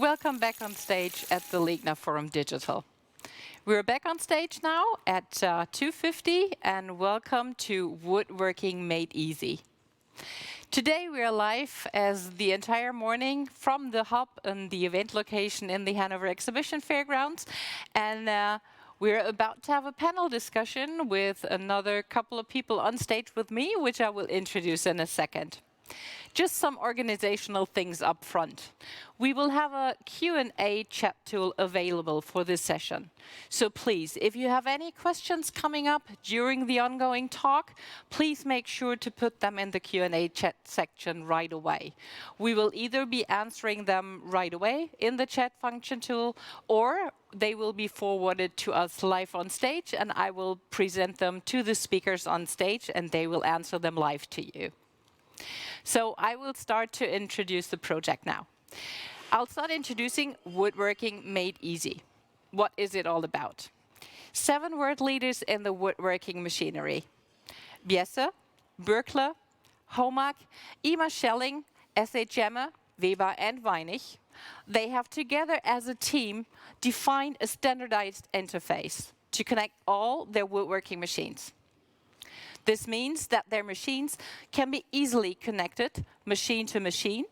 welcome back on stage at the Ligna Forum Digital. We're back on stage now at 2:50 and welcome to Woodworking Made Easy. Today we are live as the entire morning from the hub and the event location in the Hanover Exhibition Fairgrounds, and we're about to have a panel discussion with another couple of people on stage with me, which I will introduce in a second. Just some organizational things up front. We will have a Q&A chat tool available for this session. So please, if you have any questions coming up during the ongoing talk, please make sure to put them in the Q&A chat section right away. We will either be answering them right away in the chat function tool, or they will be forwarded to us live on stage, and I will present them to the speakers on stage, and they will answer them live to you. So I will start to introduce the project now. I'll start introducing Woodworking Made Easy. What is it all about? 7 world leaders in the woodworking machinery. BIESSE, Berkle, HOMAG, IMA Schelling, SHM, Weber and Weinig. They have together as a team defined a standardized interface to connect all their woodworking machines. This means that their machines can be easily connected machine to machine,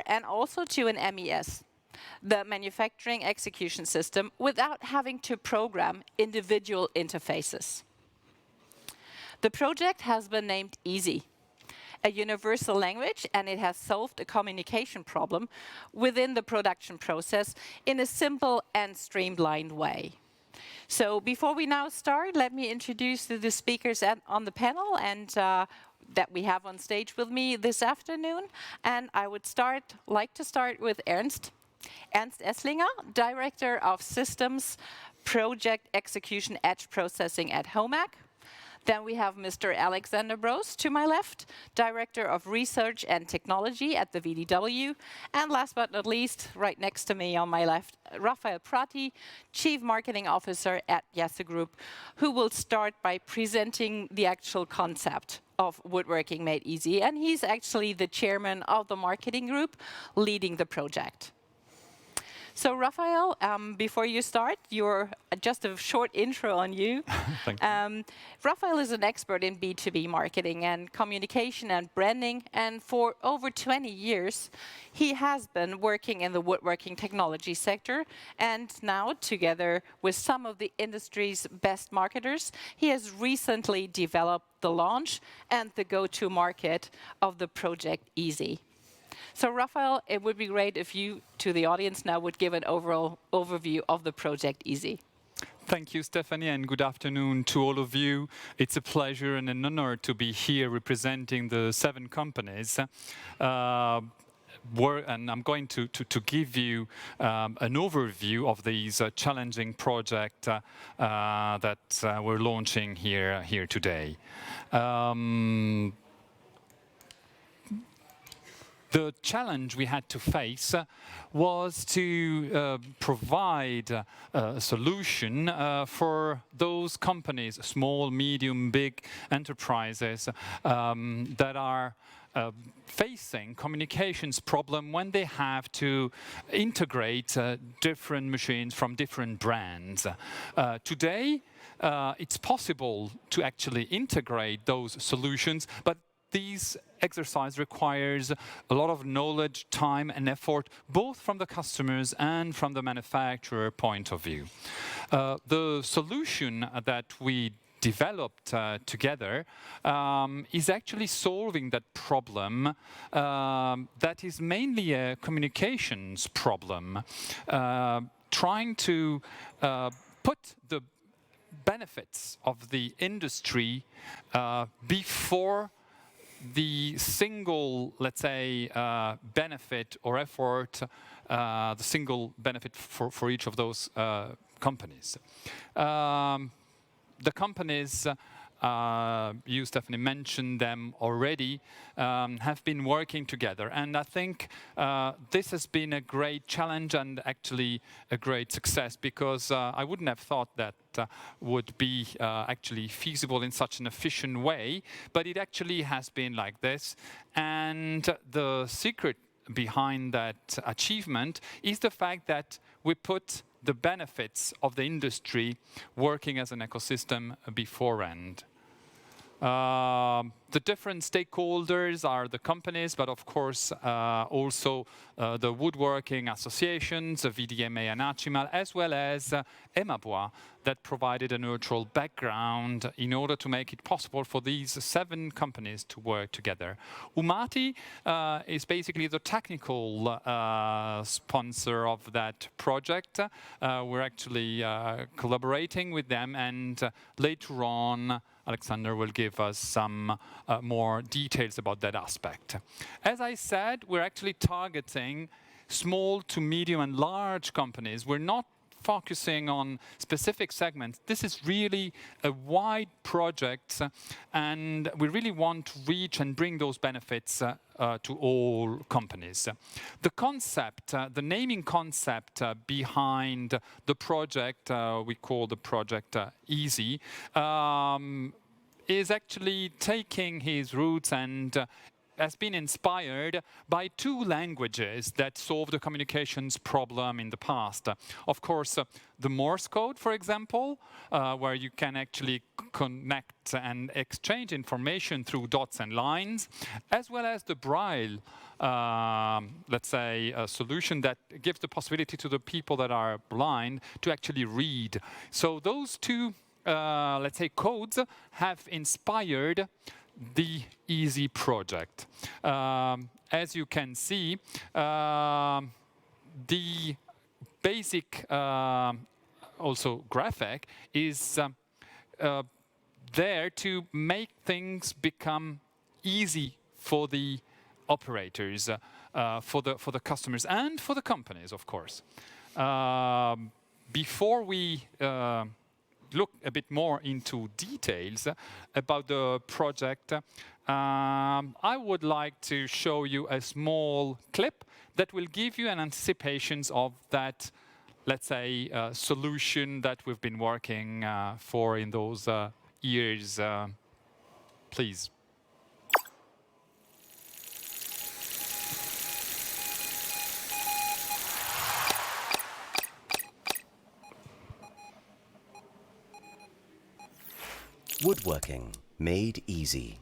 and also to an MES, the Manufacturing Execution System, without having to program individual interfaces. The project has been named EASY, a universal language, and it has solved a communication problem within the production process in a simple and streamlined way. So before we now start, let me introduce the speakers on the panel and that we have on stage with me this afternoon. And I would like to start with Ernst. Ernst Esslinger, Director of Systems Project Execution Edge Processing at HOMAG. Then we have Mr. Alexander Bros to my left, Director of Research and Technology at the VDW. And last but not least, right next to me on my left, Raphaël Prati, Chief Marketing Officer at BIESSE Group, who will start by presenting the actual concept of Woodworking Made Easy. And he's actually the chairman of the marketing group leading the project. So Raphaël, before you start, just a short intro on you. Thank you. Raphaël is an expert in B2B marketing and communication and branding, and for over 20 years, he has been working in the woodworking technology sector, and now, together with some of the industry's best marketers, he has recently developed the launch and the go-to market of the project Easy. So Raphaël, it would be great if you, to the audience now, would give an overall overview of the project Easy. Thank you, Stephanie, and good afternoon to all of you. It's a pleasure and an honor to be here representing the 7 companies. And I'm going to give you an overview of these challenging project that we're launching here today. The challenge we had to face was to provide a solution for those companies, small, medium, big enterprises that are facing communications problem when they have to integrate different machines from different brands. Today, it's possible to actually integrate those solutions, but this exercise requires a lot of knowledge, time and effort, both from the customers and from the manufacturer point of view. The solution that we developed together is actually solving that problem that is mainly a communications problem, trying to put the benefits of the industry before the single, let's say, benefit or effort, the single benefit for each of those companies. The companies, you, Stephanie, mentioned them already, have been working together. And I think this has been a great challenge and actually a great success, because I wouldn't have thought that would be actually feasible in such an efficient way, but it actually has been like this. And the secret behind that achievement is the fact that we put the benefits of the industry working as an ecosystem beforehand. The different stakeholders are the companies, but of course also the woodworking associations, VDMA and Archimal, as well as Emabois, that provided a neutral background in order to make it possible for these 7 companies to work together. UMATI is basically the technical sponsor of that project. We're actually collaborating with them, and later on Alexander will give us some more details about that aspect. As I said, we're actually targeting small to medium and large companies. We're not focusing on specific segments. This is really a wide project, and we really want to reach and bring those benefits to all companies. The concept, the naming concept behind the project, we call the project Easy, is actually taking his roots and has been inspired by 2 languages that solved the communications problem in the past. Of course, the Morse code, for example, where you can actually connect and exchange information through dots and lines, as well as the Braille, let's say, a solution that gives the possibility to the people that are blind to actually read. So those 2, let's say, codes have inspired the Easy project. As you can see, the basic also graphic is there to make things become easy for the operators, for the customers, and for the companies, of course. Before we look a bit more into details about the project, I would like to show you a small clip that will give you an anticipation of that, let's say, solution that we've been working for in those years. Please. Woodworking made easy.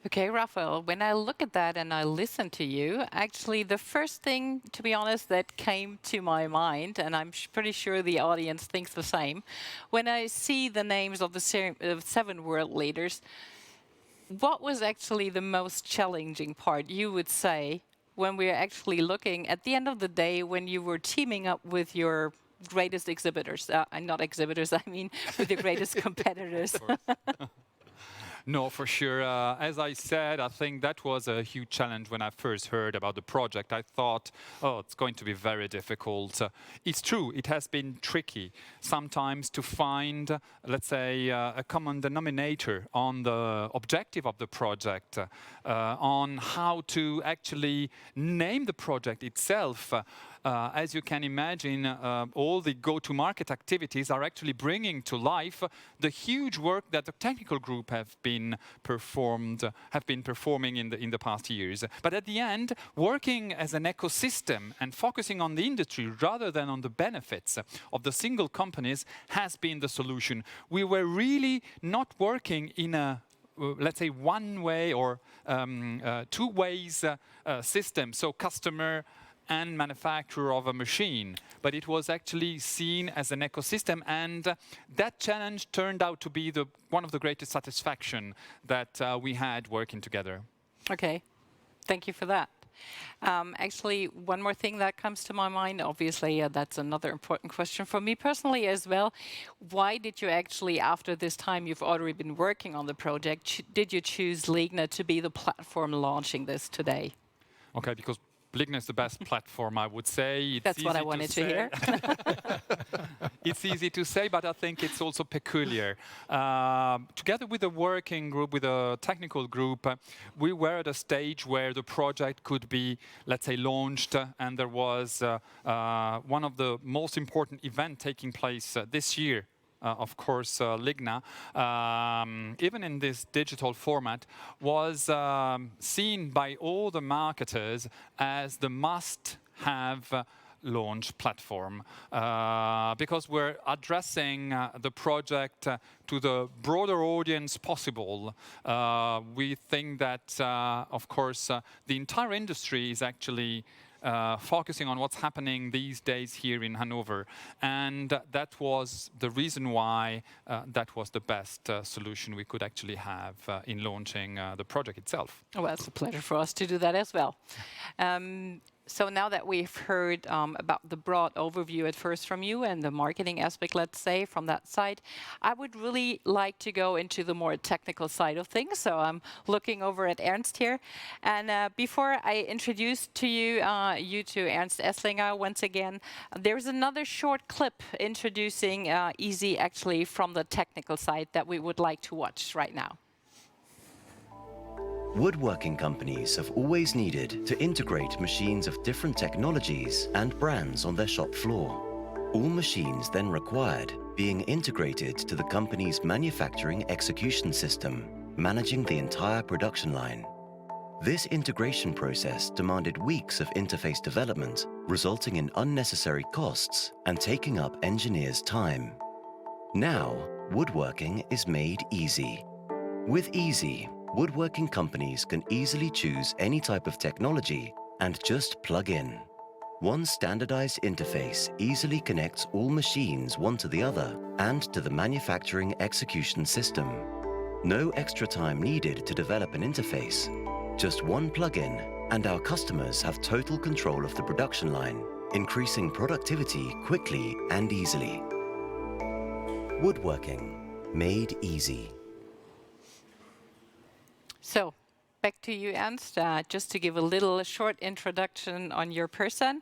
Okay, Raphaël, when I look at that and I listen to you, actually the first thing, to be honest, that came to my mind, and I'm pretty sure the audience thinks the same, when I see the names of the 7 world leaders, what was actually the most challenging part, you would say, when we're actually looking at the end of the day, when you were teaming up with your greatest exhibitors, not exhibitors, I mean with your greatest competitors? No, for sure. As I said, I think that was a huge challenge when I first heard about the project. I thought, oh, it's going to be very difficult. It's true, it has been tricky sometimes to find, let's say, a common denominator on the objective of the project, on how to actually name the project itself. As you can imagine, all the go-to-market activities are actually bringing to life the huge work that the technical group have been performing in the past years. But at the end, working as an ecosystem and focusing on the industry rather than on the benefits of the single companies has been the solution. We were really not working in a let's say one way or 2 ways system, so customer and manufacturer of a machine, but it was actually seen as an ecosystem, and that challenge turned out to be one of the greatest satisfaction that we had working together. Okay, thank you for that. Actually, one more thing that comes to my mind, obviously that's another important question for me personally as well. Why did you actually, after this time you've already been working on the project, did you choose Ligna to be the platform launching this today? Okay, because Ligna is the best platform, I would say. That's what I wanted to hear. It's easy to say, but I think it's also peculiar. Together with the working group, with a technical group, we were at a stage where the project could be, let's say, launched, and there was one of the most important events taking place this year of course, Ligna, even in this digital format, was seen by all the marketers as the must-have launch platform, because we're addressing the project to the broader audience possible. We think that, of course, the entire industry is actually focusing on what's happening these days here in Hanover. And that was the reason why that was the best solution we could actually have in launching the project itself. Well, it's a pleasure for us to do that as well. So now that we've heard about the broad overview at first from you and the marketing aspect, let's say, from that side, I would really like to go into the more technical side of things. So I'm looking over at Ernst here. And before I introduce to you, to Ernst Esslinger once again, there's another short clip introducing Easy actually from the technical side that we would like to watch right now. Woodworking companies have always needed to integrate machines of different technologies and brands on their shop floor. All machines then required being integrated to the company's manufacturing execution system, managing the entire production line. This integration process demanded weeks of interface development, resulting in unnecessary costs and taking up engineers' time. Now, woodworking is made easy. With Easy, woodworking companies can easily choose any type of technology and just plug in. One standardized interface easily connects all machines one to the other and to the manufacturing execution system. No extra time needed to develop an interface. Just one plug-in and our customers have total control of the production line, increasing productivity quickly and easily. Woodworking made easy. So, back to you, Ernst. Just to give a little short introduction on your person.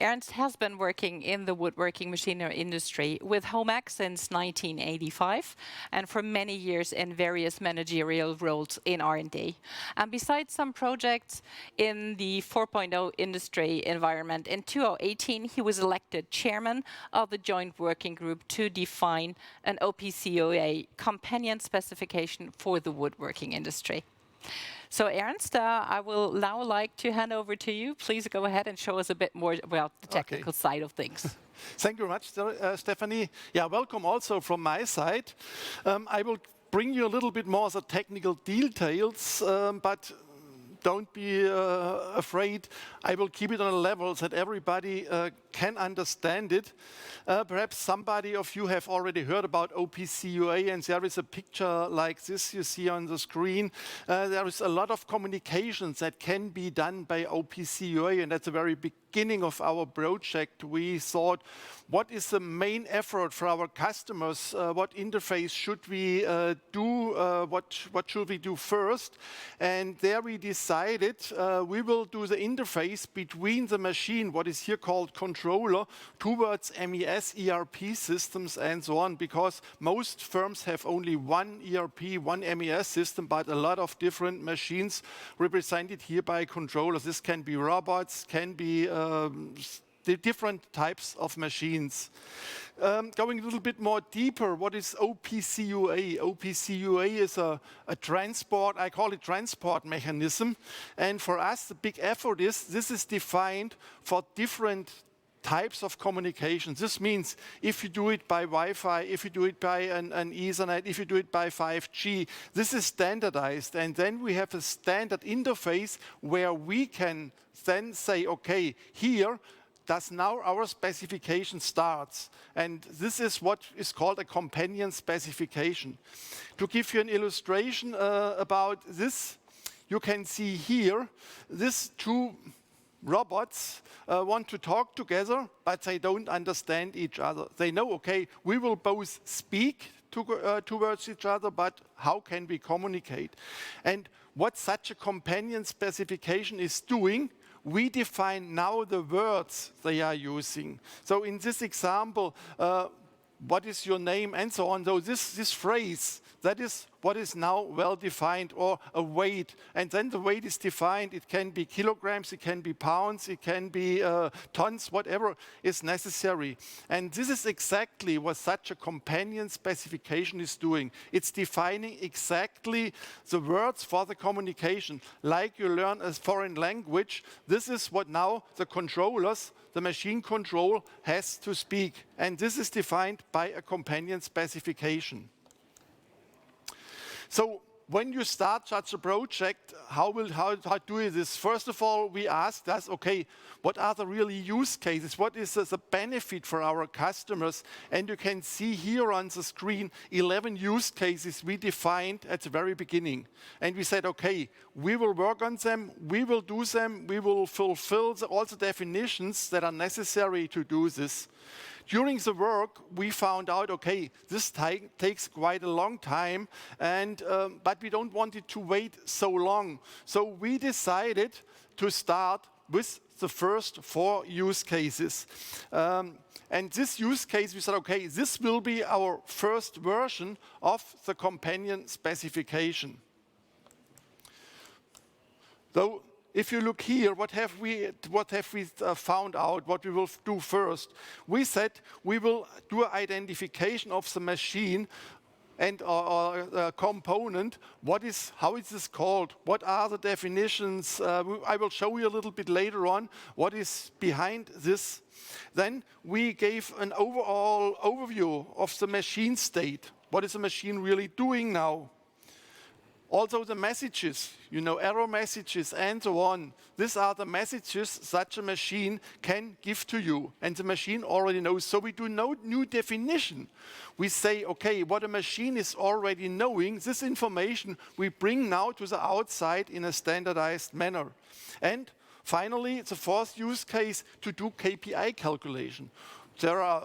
Ernst has been working in the woodworking machinery industry with HOMAG since 1985 and for many years in various managerial roles in R&D. And besides some projects in the 4.0 industry environment, in 2018 he was elected chairman of the joint working group to define an OPCOA companion specification for the woodworking industry. So Ernst, I will now like to hand over to you. Please go ahead and show us a bit more about the technical side of things. Thank you very much, Stephanie. Yeah, welcome also from my side. I will bring you a little bit more the technical details, but don't be afraid. I will keep it on a level that everybody can understand it. Perhaps somebody of you have already heard about OPCOA, and there is a picture like this you see on the screen. There is a lot of communications that can be done by OPCOA, and at the very beginning of our project, we thought, what is the main effort for our customers? What interface should we do? What should we do first? And there we decided we will do the interface between the machine, what is here called controller, towards MES, ERP systems and so on, because most firms have only one ERP, one MES system, but a lot of different machines represented here by controllers. This can be robots, can be the different types of machines. Going a little bit more deeper, what is OPCOA? OPCOA is a transport, I call it transport mechanism. And for us, the big effort is, this is defined for different types of communications. This means if you do it by Wi-Fi, if you do it by an Ethernet, if you do it by 5G, this is standardized. And then we have a standard interface where we can then say, okay, here, does now our specification starts. And this is what is called a companion specification. To give you an illustration about this, you can see here, these two robots want to talk together, but they don't understand each other. They know, okay, we will both speak towards each other, but how can we communicate? And what such a companion specification is doing, we define now the words they are using. So in this example, what is your name and so on. So this phrase, that is what is now well defined, or a weight. And then the weight is defined. It can be kilograms, it can be pounds, it can be tons, whatever is necessary. And this is exactly what such a companion specification is doing. It's defining exactly the words for the communication. Like you learn a foreign language, this is what now the controllers, the machine control, has to speak. And this is defined by a companion specification. So when you start such a project, how do you this? First of all, we asked us, okay, what are the really use cases? What is the benefit for our customers? And you can see here on the screen 11 use cases we defined at the very beginning. And we said, okay, we will work on them, we will do them, we will fulfill all the definitions that are necessary to do this. During the work, we found out, okay, this takes quite a long time, and but we don't want it to wait so long. So we decided to start with the first 4 use cases. And this use case, we said, okay, this will be our first version of the companion specification. Though, if you look here, what have we found out, what we will do first? We said we will do an identification of the machine and a component. How is this called? What are the definitions? I will show you a little bit later on what is behind this. Then we gave an overall overview of the machine state. What is the machine really doing now? Also the messages, error messages and so on. These are the messages such a machine can give to you. And the machine already knows. So we do no new definition. We say, okay, what a machine is already knowing, this information we bring now to the outside in a standardized manner. And finally, the 4th use case, to do KPI calculation. There are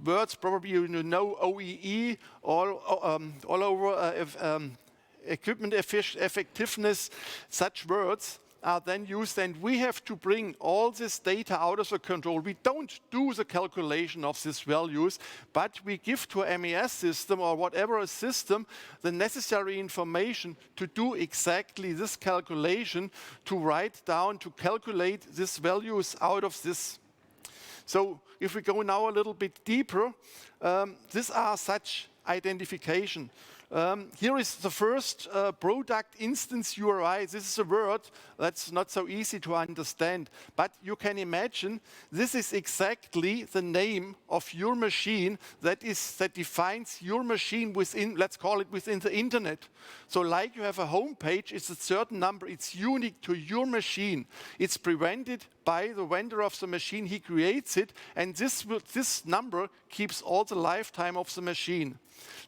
words, probably you know, OEE, all over equipment effectiveness. Such words are then used, and we have to bring all this data out of the control. We don't do the calculation of these values, but we give to a MES system or whatever a system the necessary information to do exactly this calculation, to write down, to calculate these values out of this. So if we go now a little bit deeper, these are such identification. Here is the first product instance URI. This is a word that's not so easy to understand, but you can imagine this is exactly the name of your machine that defines your machine within, let's call it within the internet. So like you have a home page, it's a certain number, it's unique to your machine. It's prevented by the vendor of the machine, he creates it, and this number keeps all the lifetime of the machine.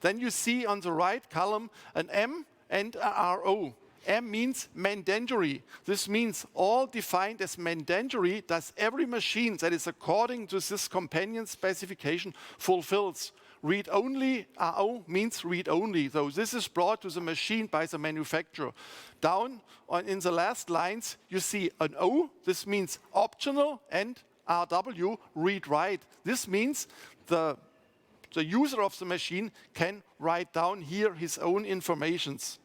Then you see on the right column an M and a RO. M means mandatory. This means all defined as mandatory does every machine that is according to this companion specification fulfills. Read only, RO means read only. So this is brought to the machine by the manufacturer. Down in the last lines, you see an O. This means optional, and RW, read write. This means the user of the machine can write down here his own informations.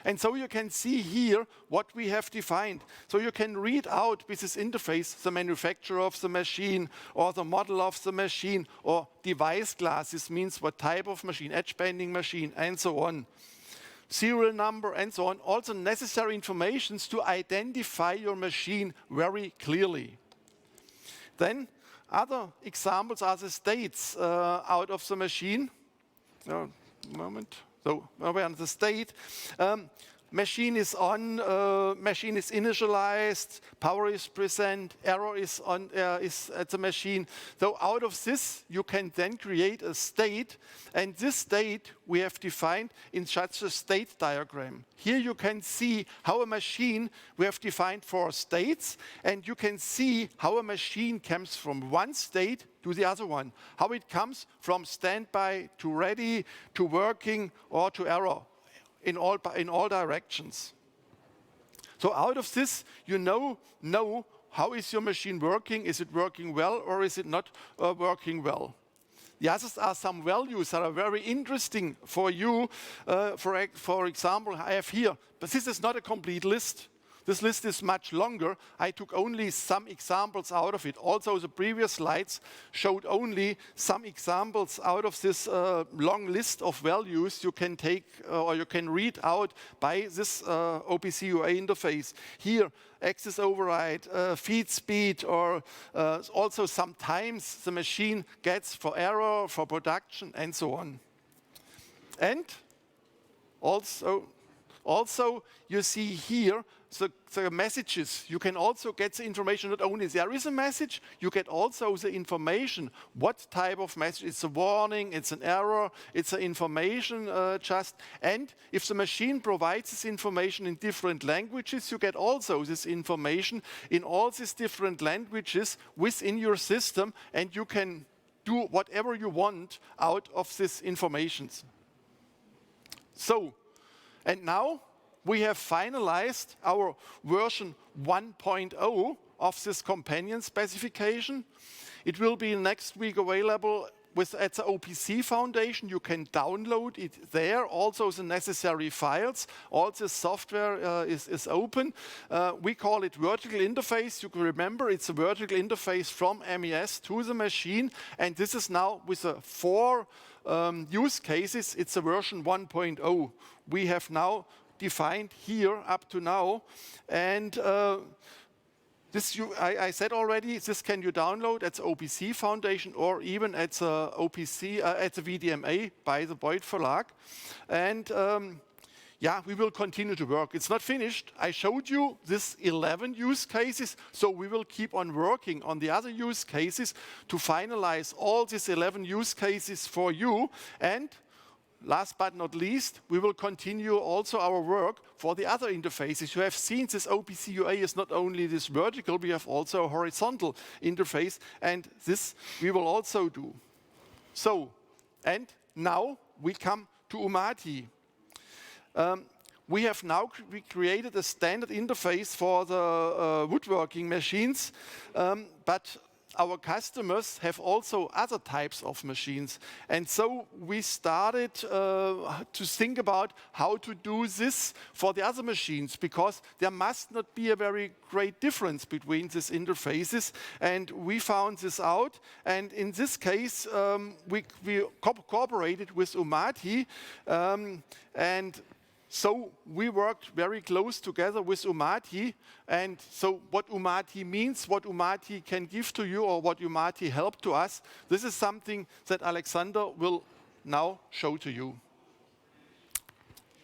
And so you can see here what we have defined. So you can read out with this interface the manufacturer of the machine, or the model of the machine, or device class. This means what type of machine, edge bending machine, and so on. Serial number, and so on. Also necessary information to identify your machine very clearly. Then other examples are the states out of the machine. Moment. So we're on the state. Machine is on, machine is initialized, power is present, error is at the machine. So out of this, you can then create a state, and this state we have defined in such a state diagram. Here you can see how a machine, we have defined 4 states, and you can see how a machine comes from one state to the other one, how it comes from standby to ready to working or to error. In all directions. So out of this, you know how is your machine working? Is it working well, or is it not working well? The others are some values that are very interesting for you. For example, I have here, but this is not a complete list. This list is much longer. I took only some examples out of it. Also, the previous slides showed only some examples out of this long list of values you can take or you can read out by this OPC UA interface. Here, access override, feed speed, or also sometimes the machine gets for error, for production, and so on. And also you see here the messages. You can also get the information, not only there is a message, you get also the information. What type of message? It's a warning, it's an error, it's an information just. And if the machine provides this information in different languages, you get also this information in all these different languages within your system, and you can do whatever you want out of this information. So, and now we have finalized our version 1.0 of this companion specification. It will be next week available at the OPC Foundation. You can download it there, also the necessary files. All the software is open. We call it vertical interface. You can remember it's a vertical interface from MES to the machine, and this is now with the 4 use cases. It's a version 1.0. We have now defined here up to now, and I said already, this can you download at the OPC Foundation or even at the OPC at the VDMA by the Beuth Verlag, and yeah, we will continue to work. It's not finished. I showed you this 11 use cases, so we will keep on working on the other use cases to finalize all these 11 use cases for you. And last but not least, we will continue also our work for the other interfaces. You have seen this OPC UA is not only this vertical, we have also a horizontal interface, and this we will also do. So, and now we come to UMATI. We have now created a standard interface for the woodworking machines, but our customers have also other types of machines. And so we started to think about how to do this for the other machines, because there must not be a very great difference between these interfaces. And we found this out. And in this case, we cooperated with UMATI, and so we worked very close together with UMATI, and so what UMATI means, what UMATI can give to you, or what UMATI helped to us, this is something that Alexander will now show to you.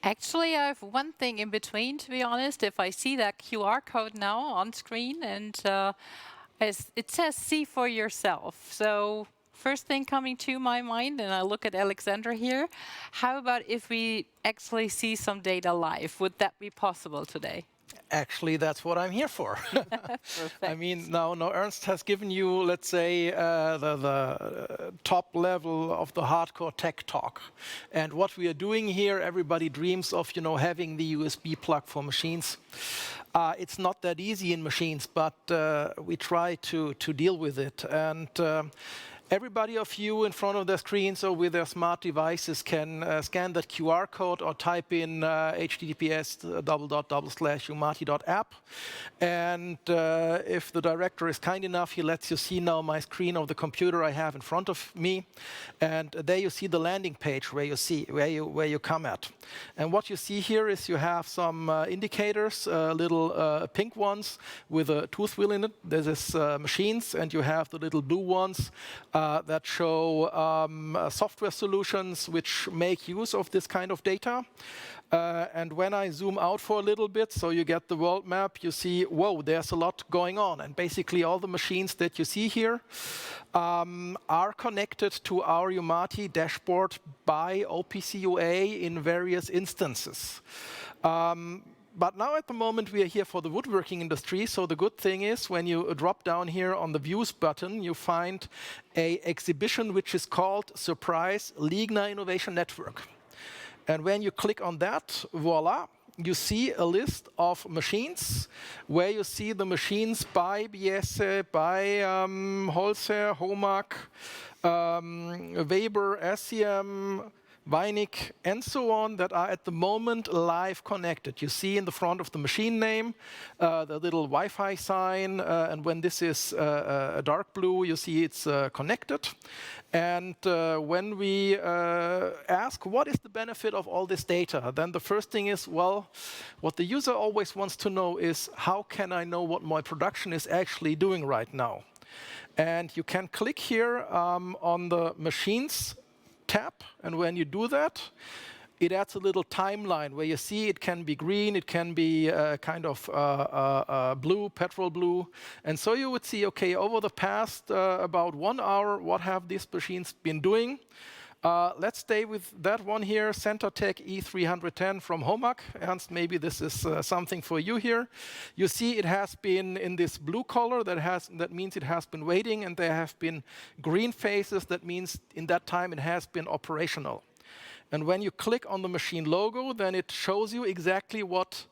Actually, I have one thing in between, to be honest. If I see that QR code now on screen, and it says see for yourself. So first thing coming to my mind, and I look at Alexander here, how about if we actually see some data live? Would that be possible today? Actually, that's what I'm here for. I mean, now Ernst has given you, let's say, the top level of the hardcore tech talk. And what we are doing here, everybody dreams of, having the USB plug for machines. It's not that easy in machines, but we try to deal with it. And everybody of you in front of their screens or with their smart devices can scan that QR code or type in https://umati.app. And if the director is kind enough, he lets you see now my screen of the computer I have in front of me. And there you see the landing page where you come at. And what you see here is you have some indicators, little pink ones with a tooth wheel in it. This is machines, and you have the little blue ones that show software solutions which make use of this kind of data. And when I zoom out for a little bit, so you get the world map, you see, whoa, there's a lot going on. And basically all the machines that you see here are connected to our UMATI dashboard by OPC UA in various instances. But now at the moment we are here for the woodworking industry, so the good thing is when you drop down here on the Views button, you find an exhibition which is called Surprise Ligna Innovation Network. And when you click on that, voila, you see a list of machines where you see the machines by BIESSE, by Holzer, HOMAG, Weber, SCM, Weinig, and so on, that are at the moment live connected. You see in the front of the machine name the little Wi-Fi sign, and when this is a dark blue, you see it's connected. And when we ask what is the benefit of all this data, then the first thing is, well, what the user always wants to know is, how can I know what my production is actually doing right now? And you can click here on the machines tab, and when you do that, it adds a little timeline where you see it can be green, it can be kind of blue, petrol blue. And so you would see, okay, over the past about 1 hour, what have these machines been doing? Let's stay with that one here, CenterTech E310 from HOMAG. Ernst, maybe this is something for you here. You see it has been in this blue color, that means it has been waiting, and there have been green phases, that means in that time it has been operational. And when you click on the machine logo, then it shows you exactly what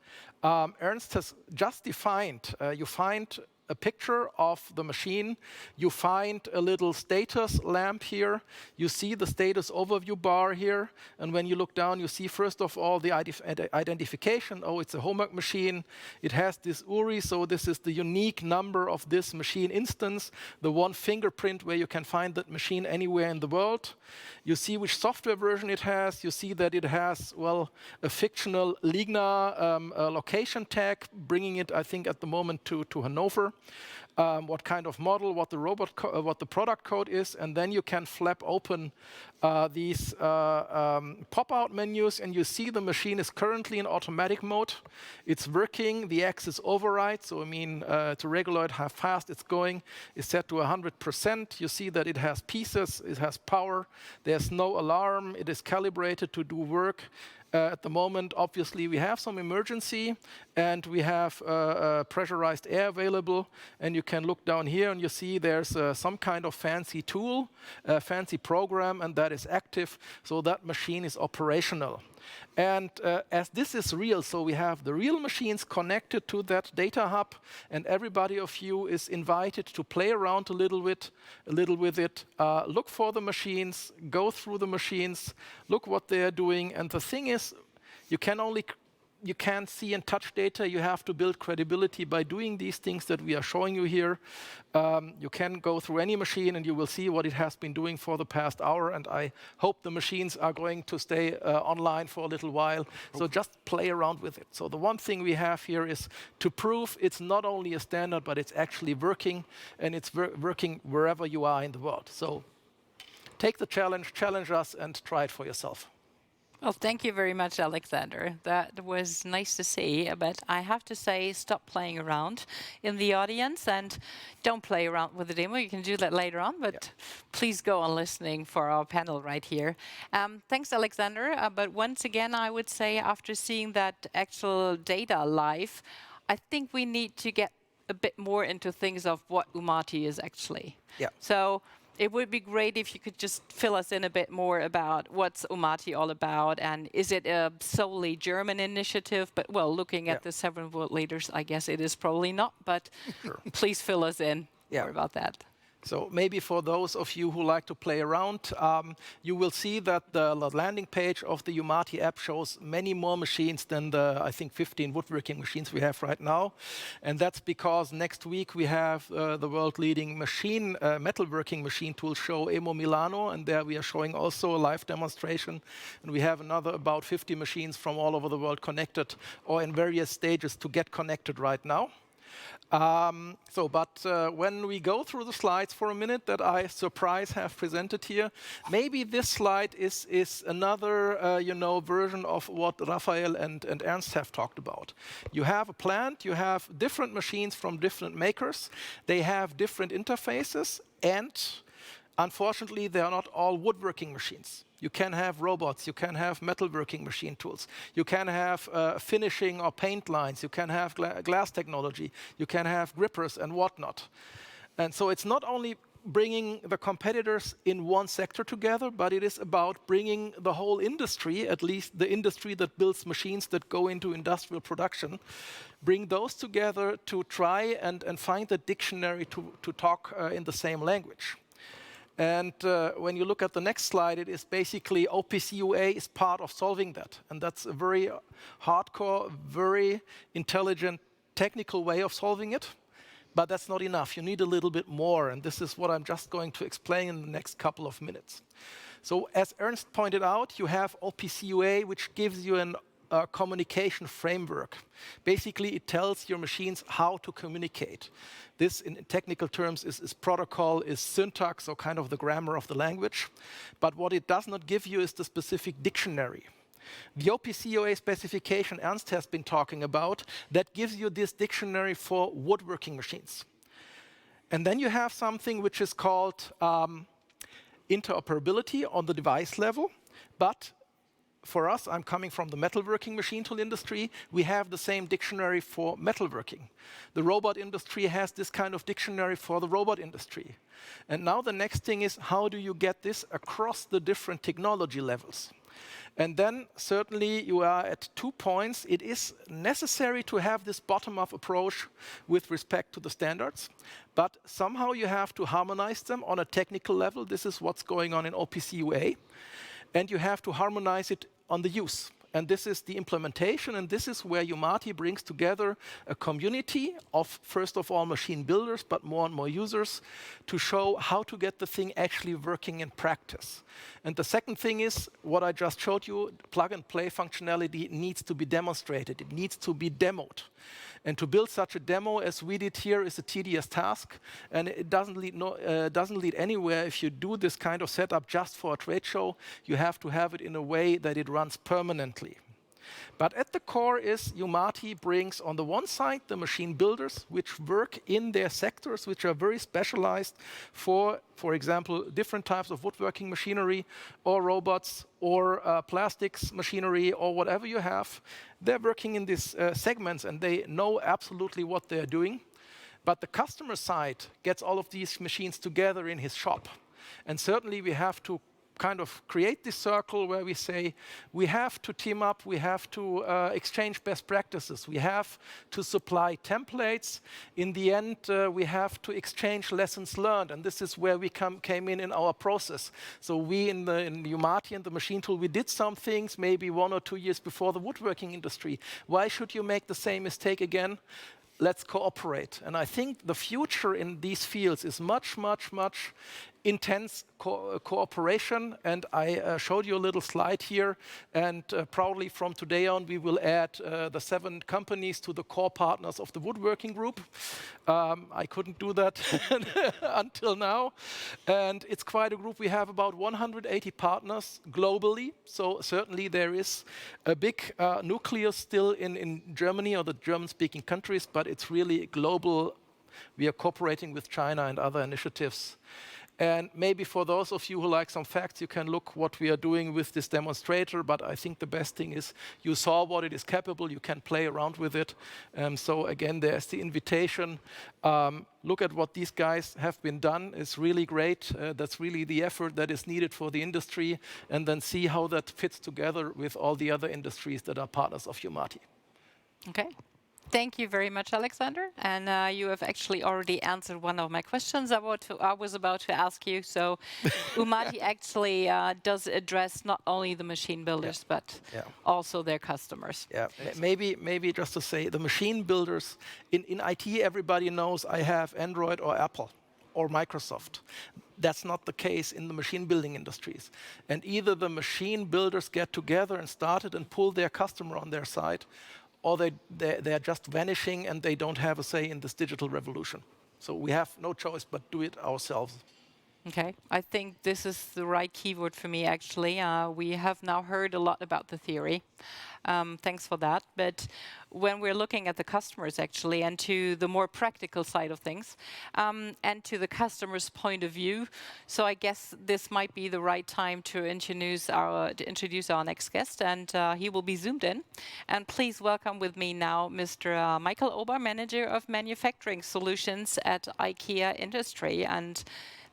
Ernst has just defined. You find a picture of the machine. You find a little status lamp here. You see the status overview bar here. And when you look down, you see, first of all, the identification. Oh, it's a HOMAG machine. It has this URI, so this is the unique number of this machine instance, the one fingerprint where you can find that machine anywhere in the world. You see which software version it has. You see that it has, well, a fictional Ligna location tag, bringing it, I think, at the moment to Hanover. What kind of model, what the product code is, and then you can flap open these pop-out menus, and you see the machine is currently in automatic mode. It's working. The axis override, so I mean to regulate how fast it's going, is set to 100%. You see that it has pieces, it has power. There's no alarm. It is calibrated to do work. At the moment, obviously, we have some emergency, and we have pressurized air available. And you can look down here, and you see there's some kind of fancy tool, fancy program, and that is active, so that machine is operational. And as this is real, so we have the real machines connected to that data hub, and everybody of you is invited to play around a little with it, look for the machines, go through the machines, look what they're doing. And the thing is, you can't see and touch data. You have to build credibility by doing these things that we are showing you here. You can go through any machine and you will see what it has been doing for the past hour, and I hope the machines are going to stay online for a little while. So just play around with it. So the one thing we have here is to prove it's not only a standard, but it's actually working, and it's working wherever you are in the world. So take the challenge us, and try it for yourself. Well, thank you very much, Alexander. That was nice to see, but I have to say, stop playing around in the audience and don't play around with the demo. You can do that later on, but please go on listening for our panel right here. Thanks, Alexander. But once again, I would say, after seeing that actual data live, I think we need to get a bit more into things of what UMATI is actually. Yeah. So it would be great if you could just fill us in a bit more about what's UMATI all about, and is it a solely German initiative? But, well, looking at the 7 world leaders, I guess it is probably not, but please fill us in more about that. So maybe for those of you who like to play around, you will see that the landing page of the UMATI app shows many more machines than the, I think, 15 woodworking machines we have right now. And that's because next week we have the world-leading metalworking machine tool show, EMO Milano, and there we are showing also a live demonstration. And we have another about 50 machines from all over the world connected or in various stages to get connected right now. When we go through the slides for a minute that I have presented here, maybe this slide is another version of what Raphaël and Ernst have talked about. You have a plant, you have different machines from different makers, they have different interfaces, and unfortunately they are not all woodworking machines. You can have robots, you can have metalworking machine tools, you can have finishing or paint lines, you can have glass technology, you can have grippers and whatnot. And so it's not only bringing the competitors in one sector together, but it is about bringing the whole industry, at least the industry that builds machines that go into industrial production, bring those together to try and find a dictionary to talk in the same language. And when you look at the next slide, it is basically OPC UA is part of solving that. And that's a very hardcore, very intelligent, technical way of solving it. But that's not enough. You need a little bit more. And this is what I'm just going to explain in the next couple of minutes. So as Ernst pointed out, you have OPC UA, which gives you a communication framework. Basically, it tells your machines how to communicate. This, in technical terms, is protocol, is syntax, or kind of the grammar of the language. But what it does not give you is the specific dictionary. The OPC UA specification Ernst has been talking about, that gives you this dictionary for woodworking machines. And then you have something which is called interoperability on the device level. But for us, I'm coming from the metalworking machine tool industry, we have the same dictionary for metalworking. The robot industry has this kind of dictionary for the robot industry. And now the next thing is, how do you get this across the different technology levels? And then certainly you are at 2 points. It is necessary to have this bottom-up approach with respect to the standards, but somehow you have to harmonize them on a technical level. This is what's going on in OPC UA. And you have to harmonize it on the use. And this is the implementation, and this is where UMATI brings together a community of, first of all, machine builders, but more and more users, to show how to get the thing actually working in practice. And the second thing is, what I just showed you, plug-and-play functionality needs to be demonstrated. It needs to be demoed. And to build such a demo as we did here is a tedious task, and it doesn't lead anywhere if you do this kind of setup just for a trade show. You have to have it in a way that it runs permanently. But at the core is UMATI brings on the one side the machine builders, which work in their sectors, which are very specialized for example, different types of woodworking machinery or robots or plastics machinery or whatever you have. They're working in these segments and they know absolutely what they're doing. But the customer side gets all of these machines together in his shop. And certainly we have to kind of create this circle where we say we have to team up, we have to exchange best practices, we have to supply templates. In the end, we have to exchange lessons learned, and this is where we came in our process. So we in UMATI and the machine tool, we did some things maybe 1 or 2 years before the woodworking industry. Why should you make the same mistake again? Let's cooperate. And I think the future in these fields is much, much, much intense cooperation. And I showed you a little slide here. And proudly from today on, we will add the 7 companies to the core partners of the woodworking group. I couldn't do that until now. And it's quite a group. We have about 180 partners globally. So certainly there is a big nucleus still in Germany or the German-speaking countries, but it's really global. We are cooperating with China and other initiatives. And maybe for those of you who like some facts, you can look what we are doing with this demonstrator. But I think the best thing is you saw what it is capable. You can play around with it. So again, there's the invitation. Look at what these guys have been done. It's really great. That's really the effort that is needed for the industry. And then see how that fits together with all the other industries that are partners of UMATI. Okay. Thank you very much, Alexander. And you have actually already answered one of my questions I was about to ask you. So UMATI actually does address not only the machine builders, but also their customers. Yeah, maybe just to say, the machine builders, in IT, everybody knows I have Android or Apple or Microsoft. That's not the case in the machine building industries. And either the machine builders get together and start it and pull their customer on their side, or they're just vanishing and they don't have a say in this digital revolution. So we have no choice but do it ourselves. Okay, I think this is the right keyword for me, actually. We have now heard a lot about the theory. Thanks for that. But when we're looking at the customers, actually, and to the more practical side of things, and to the customer's point of view, so I guess this might be the right time to introduce our next guest, and he will be zoomed in. And please welcome with me now Mr. Michael Ober, Manager of Manufacturing Solutions at Ikea Industry. And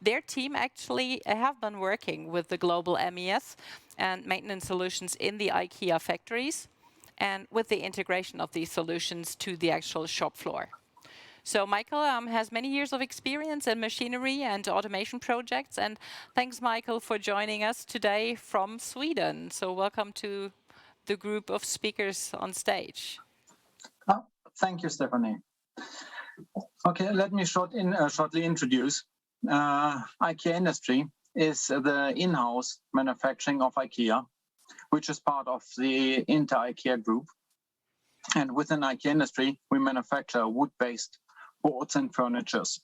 Their team actually have been working with the global MES and maintenance solutions in the Ikea factories and with the integration of these solutions to the actual shop floor. So Michael has many years of experience in machinery and automation projects. And thanks, Michael, for joining us today from Sweden. So welcome to the group of speakers on stage. Oh, thank you, Stephanie. Okay, let me shortly introduce. IKEA Industry is the in-house manufacturing of IKEA, which is part of the Inter-IKEA group. And within IKEA Industry, we manufacture wood-based boards and furnitures.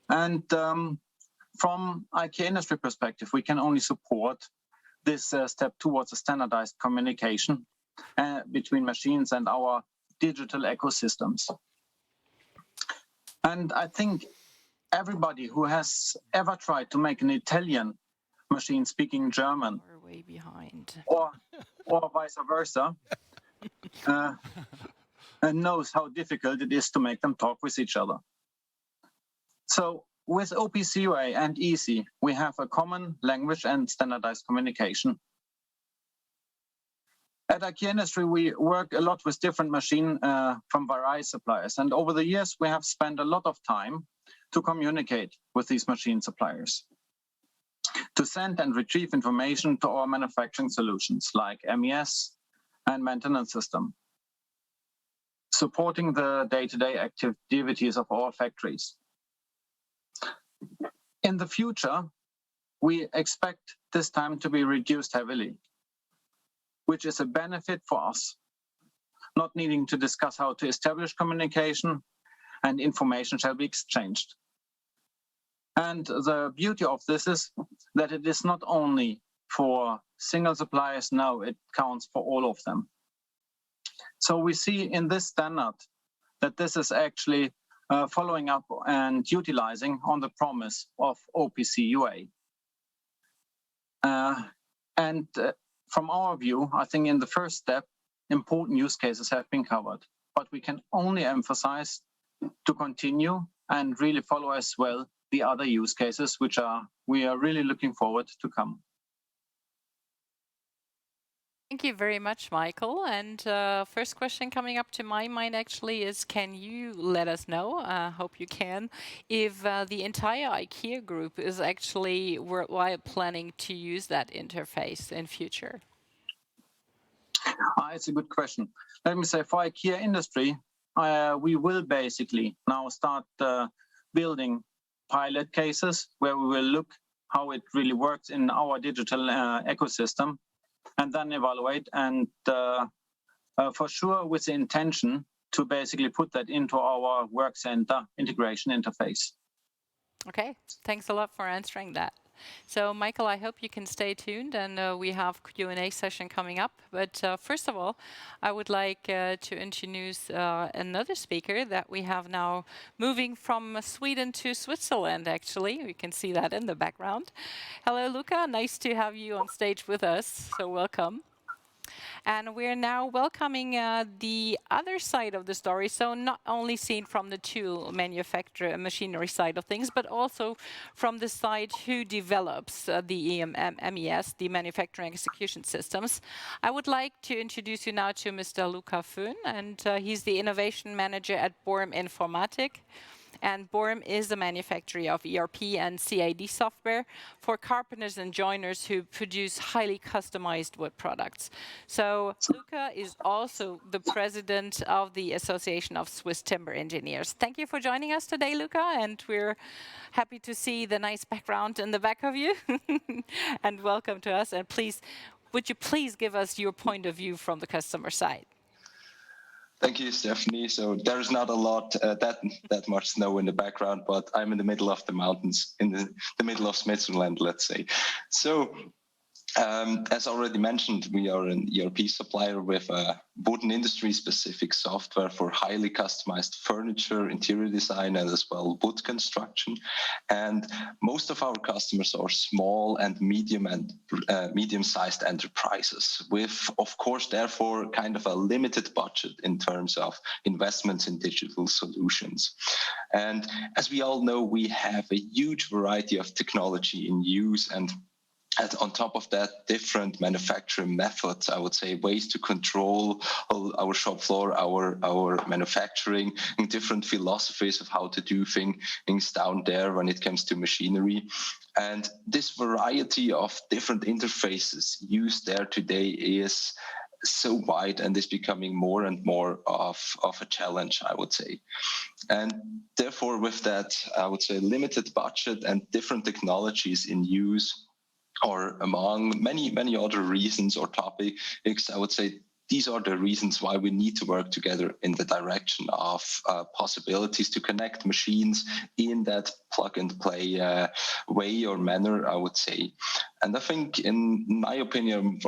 And from IKEA Industry perspective, we can only support this step towards a standardized communication between machines and our digital ecosystems. And I think everybody who has ever tried to make an Italian machine speaking German We're way behind. or vice versa and knows how difficult it is to make them talk with each other. So with OPC-UA and EASY, we have a common language and standardized communication. At IKEA Industry, we work a lot with different machines from various suppliers. And over the years, we have spent a lot of time to communicate with these machine suppliers, to send and retrieve information to our manufacturing solutions like MES and maintenance system, supporting the day-to-day activities of our factories. In the future, we expect this time to be reduced heavily, which is a benefit for us, not needing to discuss how to establish communication and information shall be exchanged. And the beauty of this is that it is not only for single suppliers, no, it counts for all of them. So we see in this standard that this is actually following up and utilizing on the promise of OPC-UA. From our view, I think in the first step, important use cases have been covered, but we can only emphasize to continue and really follow as well the other use cases, which we are really looking forward to come. Thank you very much, Michael. And first question coming up to my mind actually is, can you let us know, hope you can, if the entire IKEA group is actually worldwide planning to use that interface in future? It's a good question. Let me say, for IKEA Industry, we will basically now start building pilot cases where we will look how it really works in our digital ecosystem, and then evaluate, and for sure with the intention to basically put that into our work center integration interface. Okay, thanks a lot for answering that. So Michael, I hope you can stay tuned, and we have Q&A session coming up. But first of all, I would like to introduce another speaker that we have now moving from Sweden to Switzerland, actually. We can see that in the background. Hello, Luca. Nice to have you on stage with us. So welcome. And we're now welcoming the other side of the story. So not only seen from the tool manufacturer machinery side of things, but also from the side who develops the MES, the manufacturing execution systems. I would like to introduce you now to Mr. Luca Föhn, and he's the innovation manager at BORM-INFORMATIK. And Borem is the manufacturer of ERP and CAD software for carpenters and joiners who produce highly customized wood products. So Luca is also the president of the Association of Swiss Timber Engineers. Thank you for joining us today, Luca, and we're happy to see the nice background in the back of you. And welcome to us. And please, would you please give us your point of view from the customer side? Thank you, Stephanie. So there's not a lot, that much snow in the background, but I'm in the middle of the mountains, in the middle of Switzerland, let's say. So As already mentioned, we are an ERP supplier with a wooden industry-specific software for highly customized furniture, interior design, and as well wood construction. And most of our customers are small and medium-sized enterprises with, of course, therefore, kind of a limited budget in terms of investments in digital solutions. And as we all know, we have a huge variety of technology in use, and on top of that, different manufacturing methods, I would say, ways to control our shop floor, our manufacturing, and different philosophies of how to do things down there when it comes to machinery. And this variety of different interfaces used there today is so wide and is becoming more and more of a challenge, I would say. And therefore, with that, I would say, limited budget and different technologies in use, or among many other reasons or topics, I would say these are the reasons why we need to work together in the direction of possibilities to connect machines in that plug-and-play way or manner, I would say. And I think, in my opinion,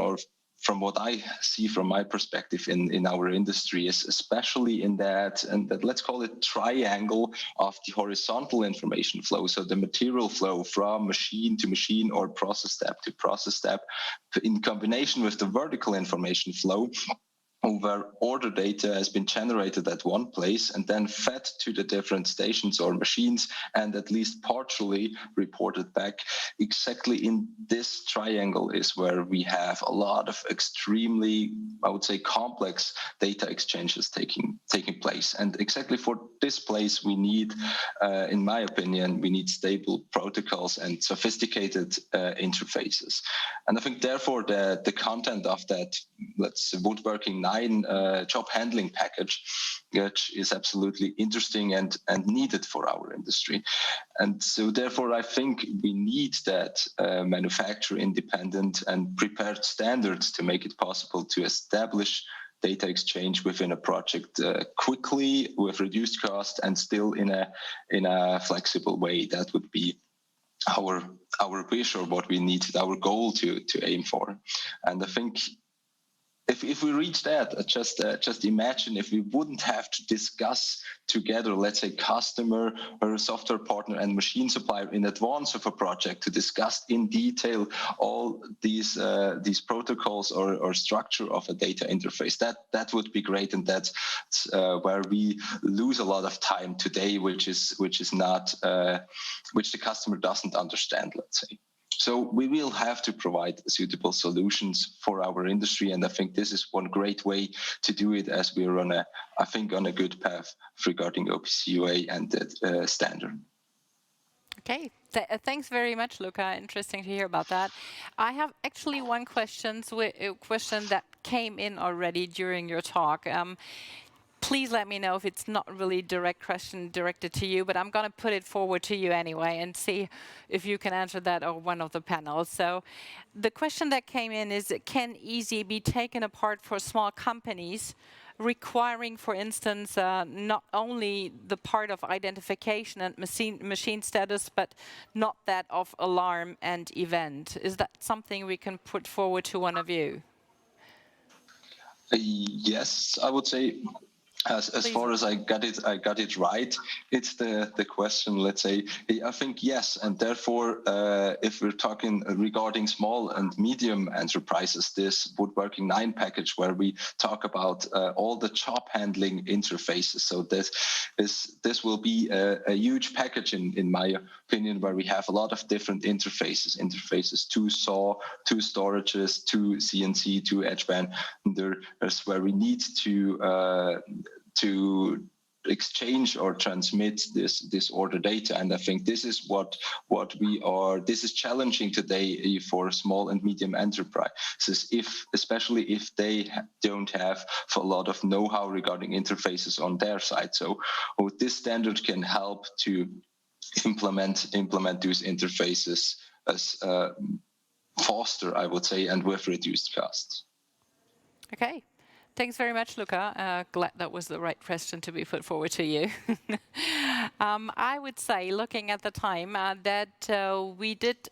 from what I see from my perspective in our industry, is especially in that, and that, let's call it, triangle of the horizontal information flow. So the material flow from machine to machine or process step to process step, in combination with the vertical information flow, where order data has been generated at one place and then fed to the different stations or machines and at least partially reported back. Exactly in this triangle is where we have a lot of extremely, I would say, complex data exchanges taking place. And exactly for this place, we need, in my opinion, we need stable protocols and sophisticated interfaces. And I think, therefore, the content of that, let's say, Woodworking 9 job handling package, which is absolutely interesting and needed for our industry. And so therefore, I think we need that manufacturer independent and prepared standards to make it possible to establish data exchange within a project quickly, with reduced cost, and still in a flexible way. That would be our wish, or what we need, our goal to aim for. And I think, if we reach that, just imagine if we wouldn't have to discuss together, let's say, customer or software partner and machine supplier in advance of a project to discuss in detail all these protocols or structure of a data interface. That would be great, and that's where we lose a lot of time today, which the customer doesn't understand, let's say. So we will have to provide suitable solutions for our industry, and I think this is one great way to do it, as we're on a good path regarding OPC-UA and the standard. Okay, thanks very much, Luca. Interesting to hear about that. I have actually one question that came in already during your talk. Please let me know if it's not really a direct question directed to you, but I'm going to put it forward to you anyway and see if you can answer that or one of the panels. So the question that came in is, can EASY be taken apart for small companies, requiring, for instance, not only the part of identification and machine status, but not that of alarm and event? Is that something we can put forward to one of you? Yes, I would say. As far as I got it right, it's the question, let's say. I think yes, and therefore, if we're talking regarding small and medium enterprises, this Woodworking 9 package, where we talk about all the job handling interfaces. So this will be a huge package, in my opinion, where we have a lot of different interfaces to saw, to storages, to CNC, to edge band. There's where we need to exchange or transmit this order data. And I think this is this is challenging today for small and medium enterprises, especially if they don't have a lot of know-how regarding interfaces on their side. So this standard can help to implement those interfaces as faster, I would say, and with reduced costs. Okay. Thanks very much, Luca. Glad that was the right question to be put forward to you. I would say, looking at the time, that we did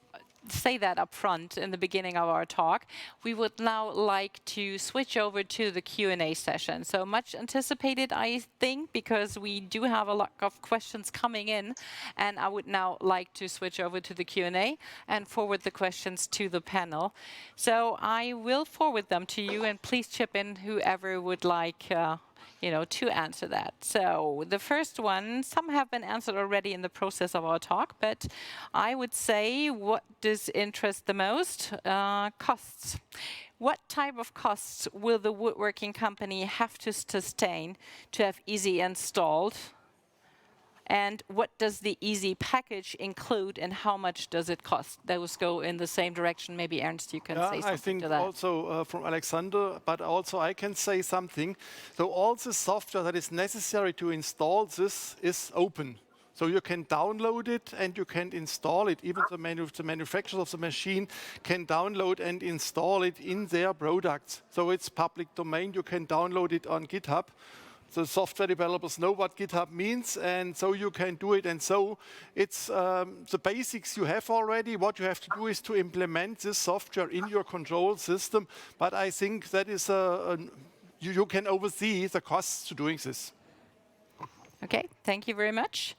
say that up front in the beginning of our talk. We would now like to switch over to the Q&A session. So much anticipated, I think, because we do have a lot of questions coming in, and I would now like to switch over to the Q&A and forward the questions to the panel. So I will forward them to you, and please chip in whoever would like to answer that. So the first one, some have been answered already in the process of our talk, but I would say, what does interest the most? Costs. What type of costs will the woodworking company have to sustain to have easy installed? And what does the easy package include, and how much does it cost? Those go in the same direction. Maybe Ernst, you can say something to that. I think also from Alexander, but also I can say something. So all the software that is necessary to install this is open. So you can download it and you can install it. Even the manufacturers of the machine can download and install it in their products. So it's public domain. You can download it on GitHub. The software developers know what GitHub means, and so you can do it. And so it's the basics you have already. What you have to do is to implement this software in your control system. But I think that is you can oversee the costs to doing this. Okay, thank you very much.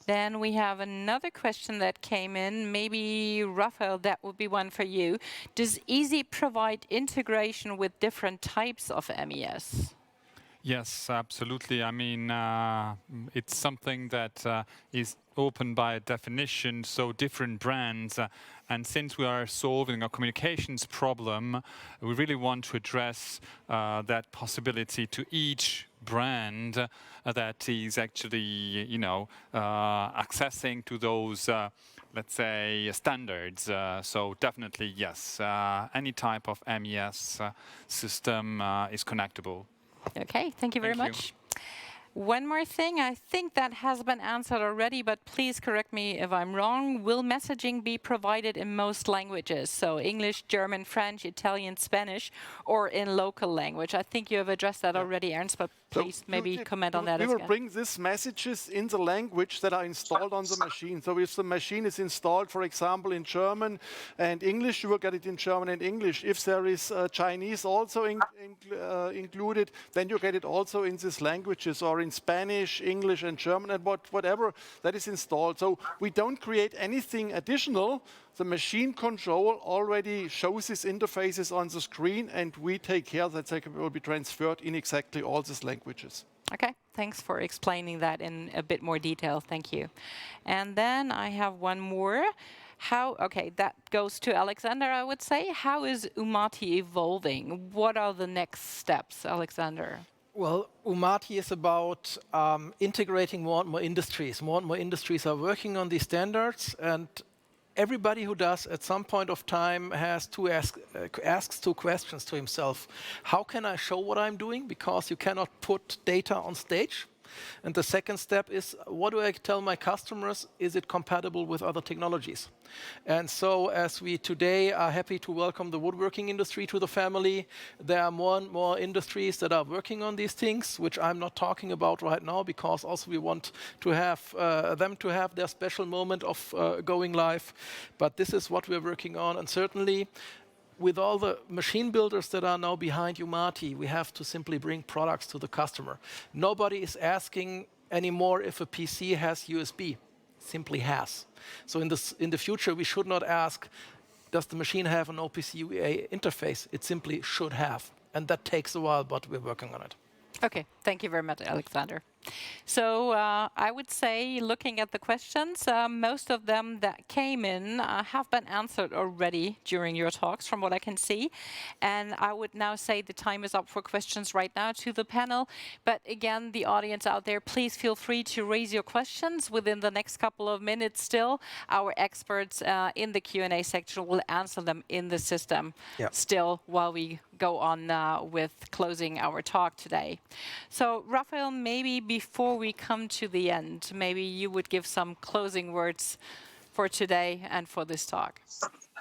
Then we have another question that came in. Maybe, Raphaël, that would be one for you. Does EASY provide integration with different types of MES? Yes, absolutely. I mean, it's something that is open by definition, so different brands. And since we are solving a communications problem, we really want to address that possibility to each brand that is actually, accessing to those, let's say, standards. So definitely, yes, any type of MES system is connectable. Okay, thank you very much. One more thing, I think that has been answered already, but please correct me if I'm wrong. Will messaging be provided in most languages? So English, German, French, Italian, Spanish, or in local language? I think you have addressed that already, Ernst, but please maybe comment on that as well. We will bring these messages in the language that are installed on the machine. So if the machine is installed, for example, in German and English, you will get it in German and English. If there is Chinese also included, then you get it also in these languages, or in Spanish, English, and German, and whatever that is installed. So we don't create anything additional. The machine control already shows these interfaces on the screen, and we take care that they will be transferred in exactly all these languages. Okay, thanks for explaining that in a bit more detail. Thank you. And then I have one more. Okay, that goes to Alexander, I would say. How is UMATI evolving? What are the next steps, Alexander? Well, UMATI is about integrating more and more industries. More and more industries are working on these standards, and everybody who does at some point of time has to asks two questions to himself. How can I show what I'm doing? Because you cannot put data on stage. And the second step is, what do I tell my customers? Is it compatible with other technologies? And so, as we today are happy to welcome the woodworking industry to the family, there are more and more industries that are working on these things, which I'm not talking about right now, because also we want to have them to have their special moment of going live. But this is what we're working on, and certainly, with all the machine builders that are now behind UMATI, we have to simply bring products to the customer. Nobody is asking anymore if a PC has USB. Simply has. So in the future, we should not ask, does the machine have an OPC UA interface? It simply should have. And that takes a while, but we're working on it. Okay, thank you very much, Alexander. So I would say, looking at the questions, most of them that came in have been answered already during your talks, from what I can see. And I would now say the time is up for questions right now to the panel. But again, the audience out there, please feel free to raise your questions within the next couple of minutes still. Our experts in the Q&A section will answer them in the system still while we go on with closing our talk today. So, Raphaël, maybe before we come to the end, maybe you would give some closing words for today and for this talk.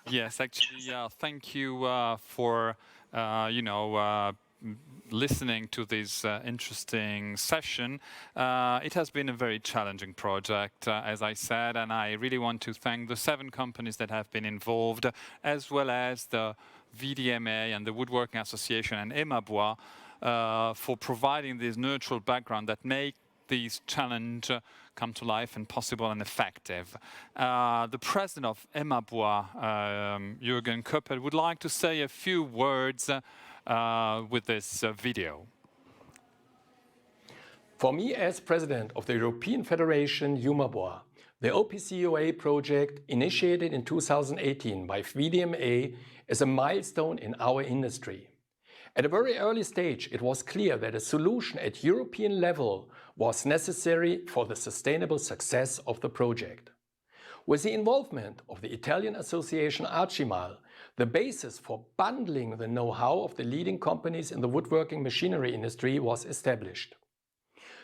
Yes, actually, thank you for, listening to this interesting session. It has been a very challenging project, as I said, and I really want to thank the 7 companies that have been involved, as well as the VDMA and the Woodworking Association and EMABOIS for providing this neutral background that make these challenge come to life and possible and effective. The president of EMABOIS, Jürgen Köppel, would like to say a few words with this video. For me, as president of the European Federation UMABOIS, the OPCUA project initiated in 2018 by VDMA is a milestone in our industry. At a very early stage, it was clear that a solution at European level was necessary for the sustainable success of the project. With the involvement of the Italian association Archimal, the basis for bundling the know-how of the leading companies in the woodworking machinery industry was established.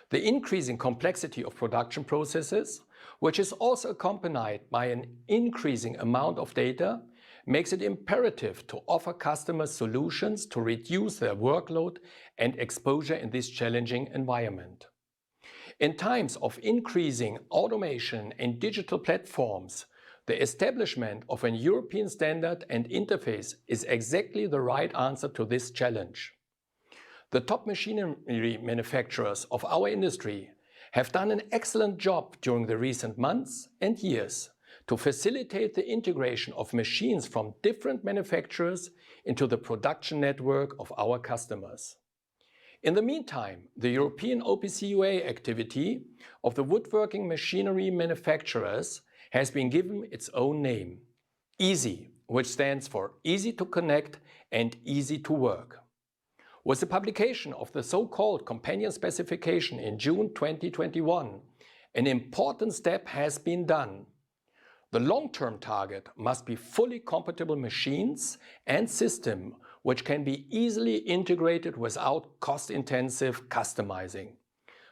The increasing complexity of production processes, which is also accompanied by an increasing amount of data, makes it imperative to offer customers solutions to reduce their workload and exposure in this challenging environment. In times of increasing automation and digital platforms, the establishment of an European standard and interface is exactly the right answer to this challenge. The top machinery manufacturers of our industry have done an excellent job during the recent months and years to facilitate the integration of machines from different manufacturers into the production network of our customers. In the meantime, the European OPCUA activity of the woodworking machinery manufacturers has been given its own name, EASY, which stands for Easy to Connect and Easy to Work. With the publication of the so-called companion specification in June 2021, an important step has been done. The long-term target must be fully compatible machines and systems which can be easily integrated without cost-intensive customizing.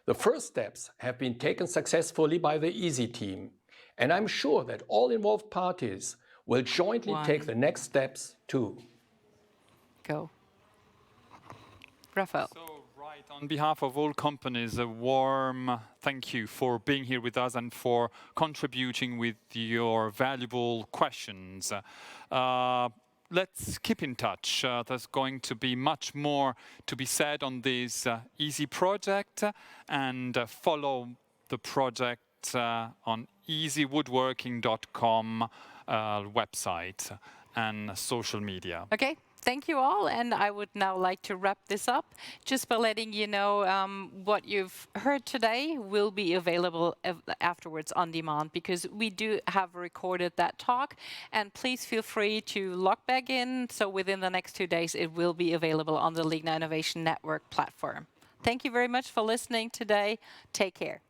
The first steps have been taken successfully by the EASY team, and I'm sure that all involved parties will jointly take the next steps too. Go. Raphaël. So, right, on behalf of all companies, a warm thank you for being here with us and for contributing with your valuable questions. Let's keep in touch. There's going to be much more to be said on this EASY project, and follow the project on easywoodworking.com website and social media. Okay. Thank you all, and I would now like to wrap this up just by letting you know what you've heard today will be available afterwards on demand, because we do have recorded that talk, and please feel free to log back in, so within the next 2 days it will be available on the Ligna Innovation Network platform. Thank you very much for listening today. Take care.